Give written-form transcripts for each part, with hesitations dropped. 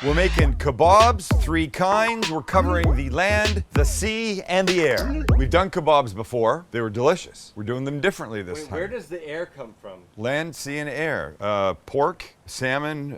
We're making kebabs, 3 kinds. We're covering the land, the sea, and the air. We've done kebabs before. They were delicious. We're doing them differently this time. Where does the air come from? Land, sea, and air. Pork, salmon,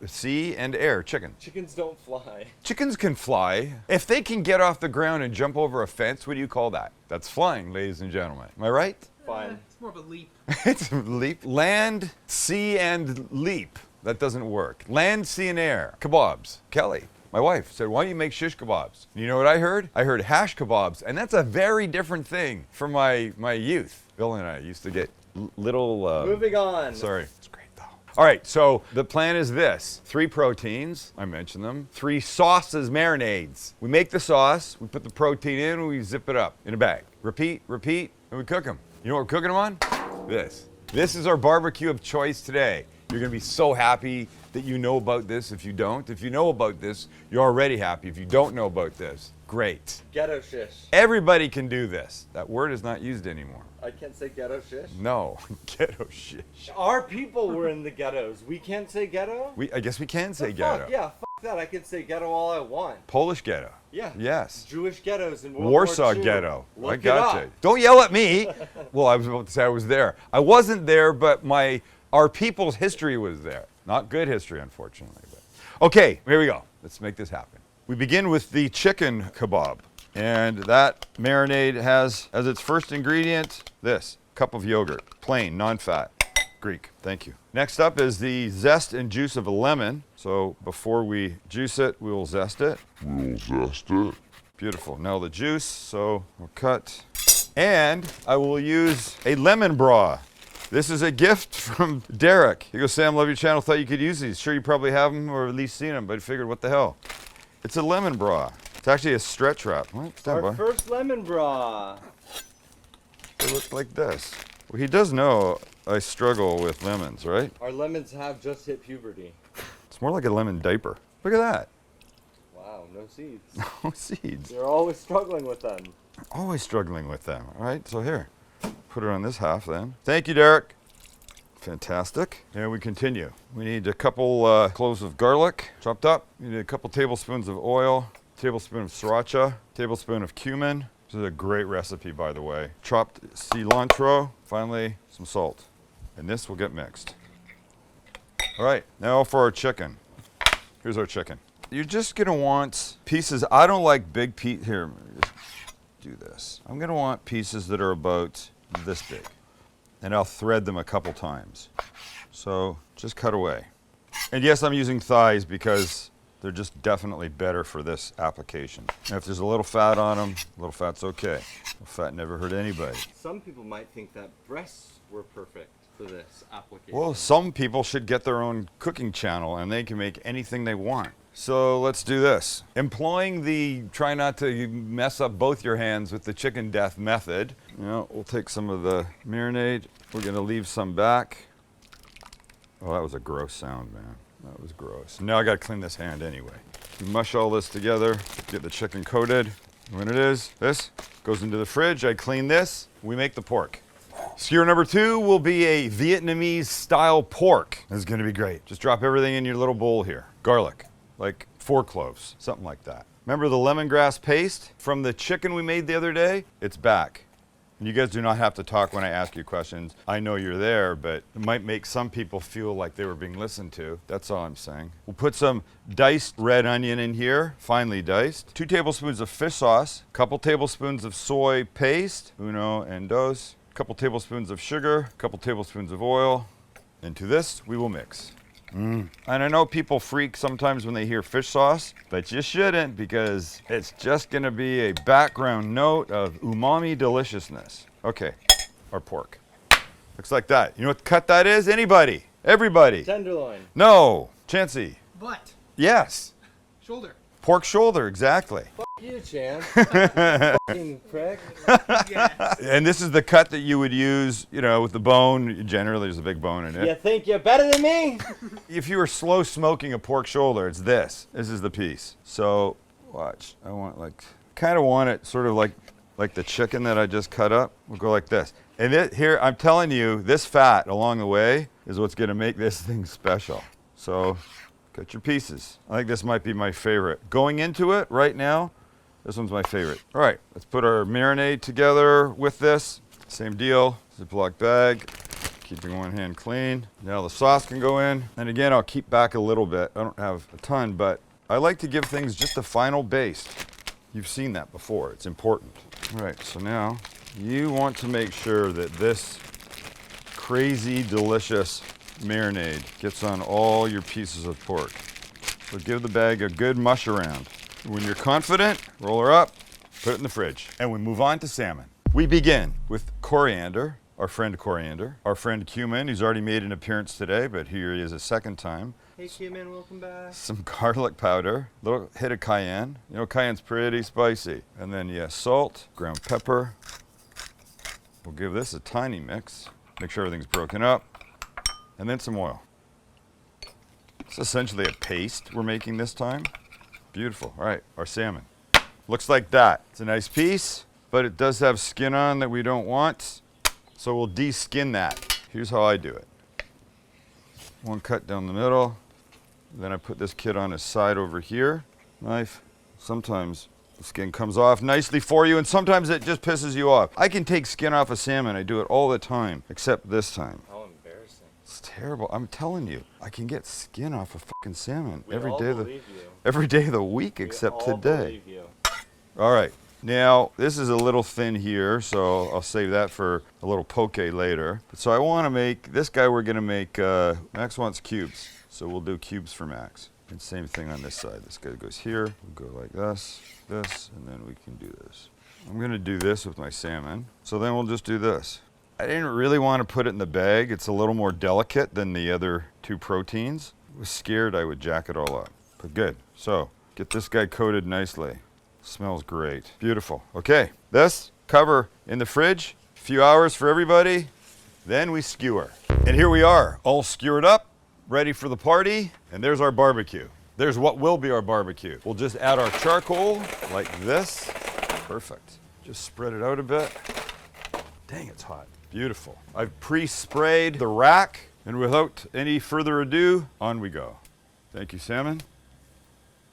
sea, and air. Chicken. Chickens don't fly. Chickens can fly. If they can get off the ground and jump over a fence, what do you call that? That's flying, ladies and gentlemen. Am I right? Fine. It's more of a leap. It's a leap. Land, sea, and leap. That doesn't work. Land, sea, and air. Kebabs. Kelly, my wife, said, why don't you make shish kebabs? You know what I heard? I heard hash kebabs, and that's a very different thing from my youth. Bill and I used to get little... Moving on. Sorry. It's great, though. All right, so the plan is this. 3 proteins, I mentioned them. 3 sauces, marinades. We make the sauce, we put the protein in, and we zip it up in a bag. Repeat, repeat, and we cook them. You know what we're cooking them on? This. This is our barbecue of choice today. You're gonna be so happy that you know about this if you don't. If you know about this, you're already happy. If you don't know about this, great. Ghetto shish. Everybody can do this. That word is not used anymore. I can't say ghetto shish? No, ghetto shish. Our people were in the ghettos. We can't say ghetto? I guess we can say The ghetto. fuck? Yeah, fuck that. I can say ghetto all I want. Polish ghetto. Yeah. Yes. Jewish ghettos in World Warsaw War II. ghetto. Look I it got up. you. Don't yell at me. Well, I was about to say I was there. I wasn't there, but our people's history was there. Not good history, unfortunately. But. Okay, here we go. Let's make this happen. We begin with the chicken kebab. And that marinade has, as its first ingredient, this cup of yogurt. Plain, non-fat. Greek. Thank you. Next up is the zest and juice of a lemon. So before we juice it, we will zest it. Beautiful. Now the juice, so we'll cut. And I will use a lemon bra. This is a gift from Derek. He goes, Sam, love your channel, thought you could use these. Sure you probably have them or at least seen them, but I figured what the hell. It's a lemon bra. It's actually a stretch wrap. What? Stand Our by. first lemon bra. They look like this. Well, he does know I struggle with lemons, right? Our lemons have just hit puberty. It's more like a lemon diaper. Look at that. Wow, no seeds. No seeds. You're always struggling with them. Always struggling with them. All right, so here. Put it on this half then. Thank you, Derek. Fantastic. And we continue. We need a couple cloves of garlic chopped up. We need a couple tablespoons of oil, tablespoon of sriracha, tablespoon of cumin. This is a great recipe, by the way. Chopped cilantro. Finally, some salt. And this will get mixed. All right, now for our chicken. Here's our chicken. You're just gonna want pieces. I don't like big pieces. Here, just do this. I'm gonna want pieces that are about this big. And I'll thread them a couple times. So just cut away. And yes, I'm using thighs because they're just definitely better for this application. And if there's a little fat on them, a little fat's okay. A little fat never hurt anybody. Some people might think that breasts were perfect for this application. Well, some people should get their own cooking channel and they can make anything they want. So let's do this. Employing the try not to mess up both your hands with the chicken death method. You know, we'll take some of the marinade. We're gonna leave some back. Oh, that was a gross sound, man. That was gross. Now I gotta clean this hand anyway. We mush all this together, get the chicken coated. When it is, this goes into the fridge. I clean this, we make the pork. Skewer number 2 will be a Vietnamese style pork. This is gonna be great. Just drop everything in your little bowl here. Garlic, like 4 cloves, something like that. Remember the lemongrass paste from the chicken we made the other day? It's back. And you guys do not have to talk when I ask you questions. I know you're there, but it might make some people feel like they were being listened to. That's all I'm saying. We'll put some diced red onion in here, finely diced. 2 tablespoons of fish sauce, a couple tablespoons of soy paste, uno and dos, a couple tablespoons of sugar, a couple tablespoons of oil. Into this, we will mix. And I know people freak sometimes when they hear fish sauce, but you shouldn't because it's just gonna be a background note of umami deliciousness. Okay, our pork. Looks like that. You know what cut that is? Anybody? Everybody? Tenderloin. No. Chancey? Butt. Yes. Shoulder. Pork shoulder, exactly. Fuck you, Chan. Fucking prick. Yes. And this is the cut that you would use, you know, with the bone. Generally, there's a big bone in it. You think you're better than me? If you were slow smoking a pork shoulder, it's this. This is the piece. So, watch. I want kind of want it sort of like the chicken that I just cut up. We'll go like this. And here, I'm telling you, this fat along the way is what's going to make this thing special. So, Cut your pieces. I think this might be my favorite. Going into it right now, this one's my favorite. All right, let's put our marinade together with this. Same deal, Ziploc bag, keeping one hand clean. Now the sauce can go in. And again, I'll keep back a little bit. I don't have a ton, but I like to give things just a final baste. You've seen that before, it's important. All right, so now you want to make sure that this crazy delicious marinade gets on all your pieces of pork. So give the bag a good mush around. When you're confident, roll her up, put it in the fridge. And we move on to salmon. We begin with coriander, our friend cumin, who's already made an appearance today, but here he is a second time. Hey cumin, welcome back. Some garlic powder, a little hit of cayenne. You know, cayenne's pretty spicy. And then, yeah, salt, ground pepper. We'll give this a tiny mix. Make sure everything's broken up. And then some oil. It's essentially a paste we're making this time. Beautiful. All right, our salmon. Looks like that. It's a nice piece, but it does have skin on that we don't want. So we'll de-skin that. Here's how I do it. One cut down the middle. Then I put this kid on his side over here. Knife. Sometimes the skin comes off nicely for you, and sometimes it just pisses you off. I can take skin off a salmon. I do it all the time, except this time. How embarrassing. It's terrible. I'm telling you, I can get skin off a fucking salmon We every all day of believe you. every day of the week We except all today. believe you. All right. Now, this is a little thin here, so I'll save that for a little poke later. So I want to make, this guy we're going to make, Max wants cubes, so we'll do cubes for Max. And same thing on this side. This guy goes here, we'll go like this, and then we can do this. I'm going to do this with my salmon, so then we'll just do this. I didn't really want to put it in the bag. It's a little more delicate than the other two proteins. I was scared I would jack it all up, but good. So get this guy coated nicely. Smells great. Beautiful. Okay, this cover in the fridge, a few hours for everybody, then we skewer. And here we are, all skewered up, ready for the party, and there's our barbecue. There's what will be our barbecue. We'll just add our charcoal like this. Perfect. Just spread it out a bit. Dang, it's hot. Beautiful. I've pre-sprayed the rack, and without any further ado, on we go. Thank you, salmon.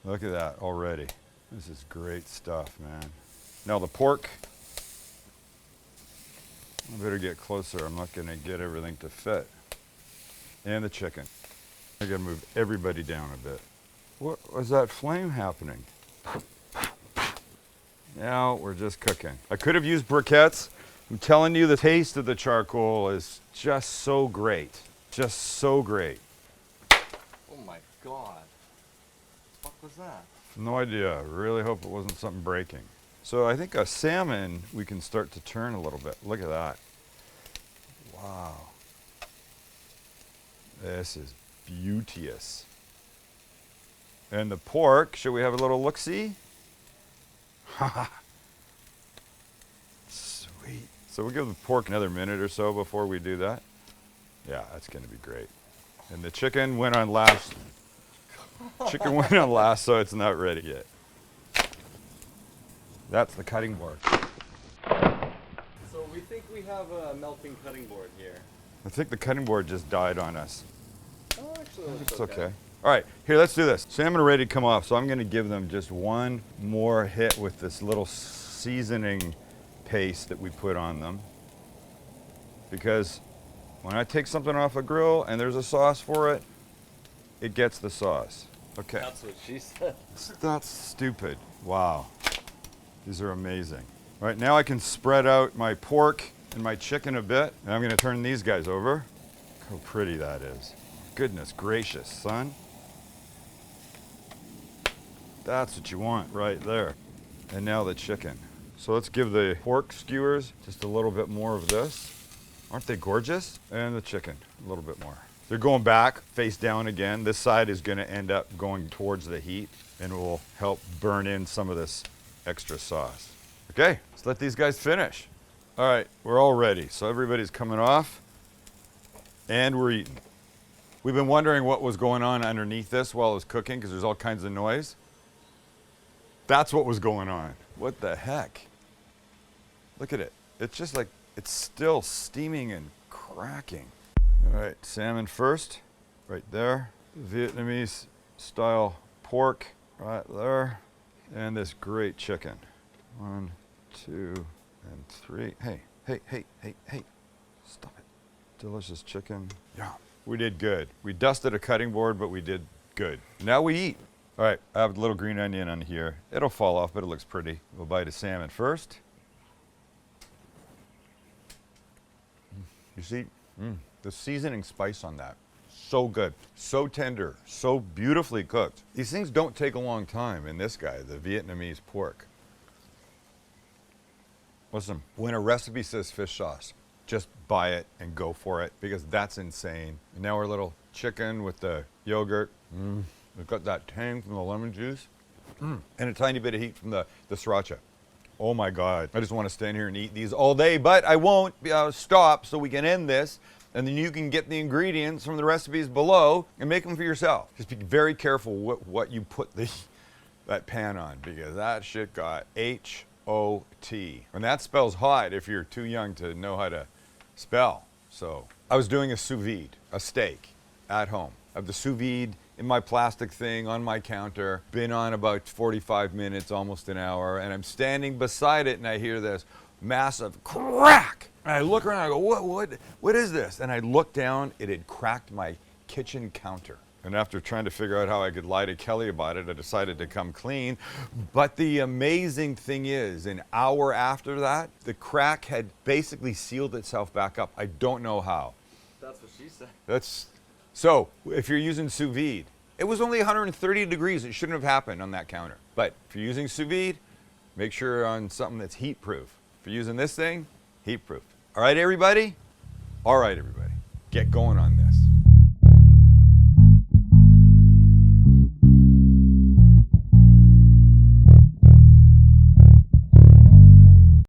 Look at that already. This is great stuff, man. Now the pork. I better get closer. I'm not gonna get everything to fit. And the chicken. I gotta move everybody down a bit. What was that flame happening? Now we're just cooking. I could have used briquettes. I'm telling you, the taste of the charcoal is just so great. Just so great. Oh my god. What the fuck was that? No idea. I really hope it wasn't something breaking. So I think a salmon we can start to turn a little bit. Look at that. Wow. This is beauteous. And the pork, should we have a little look-see? Sweet. So we'll give the pork another minute or so before we do that. Yeah, that's going to be great. And the chicken went on last. Chicken went on last, so it's not ready yet. That's the cutting board. So we think we have a melting cutting board here. I think the cutting board just died on us. Oh, actually, It's okay. All right, here, let's do this. Salmon are ready to come off, so I'm going to give them just one more hit with this little seasoning paste that we put on them. Because when I take something off a grill and there's a sauce for it, it gets the sauce. Okay. That's what she said. That's stupid. Wow. These are amazing. All right, now I can spread out my pork and my chicken a bit, and I'm going to turn these guys over. Look how pretty that is. Goodness gracious, son. That's what you want right there. And now the chicken. So let's give the pork skewers just a little bit more of this. Aren't they gorgeous? And the chicken, a little bit more. They're going back, face down again. This side is going to end up going towards the heat and will help burn in some of this extra sauce. Okay, let's let these guys finish. All right, we're all ready. So everybody's coming off and we're eating. We've been wondering what was going on underneath this while it was cooking because there's all kinds of noise. That's what was going on. What the heck? Look at it. It's just like, it's still steaming and cracking. All right, salmon first, right there. Vietnamese style pork right there. And this great chicken. 1, 2, and 3. Hey, hey, hey, hey, hey. Stop it. Delicious chicken. Yeah. We did good. We dusted a cutting board, but we did good. Now we eat. All right, I have a little green onion on here. It'll fall off, but it looks pretty. We'll bite a salmon first. You see, the seasoning spice on that, so good, so tender, so beautifully cooked. These things don't take a long time in this guy, the Vietnamese pork. Listen, when a recipe says fish sauce, just buy it and go for it because that's insane. And now our little chicken with the yogurt. We've got that tang from the lemon juice and a tiny bit of heat from the sriracha. Oh my God. I just want to stand here and eat these all day, but I won't stop so we can end this. And then you can get the ingredients from the recipes below and make them for yourself. Just be very careful what you put that pan on because that shit got H-O-T. And that spells hot if you're too young to know how to spell. So I was doing a sous vide, a steak at home. I have the sous vide in my plastic thing on my counter, been on about 45 minutes, almost an hour, and I'm standing beside it and I hear this massive crack. And I look around and I go, what is this? And I look down, it had cracked my kitchen counter. And after trying to figure out how I could lie to Kelly about it, I decided to come clean. But the amazing thing is, an hour after that, the crack had basically sealed itself back up. I don't know how. That's what she said. So, if you're using sous vide, it was only 130 degrees. It shouldn't have happened on that counter. But if you're using sous vide, make sure you're on something that's heat proof. If you're using this thing, heat proof. All right, everybody? All right, everybody. Get going on this.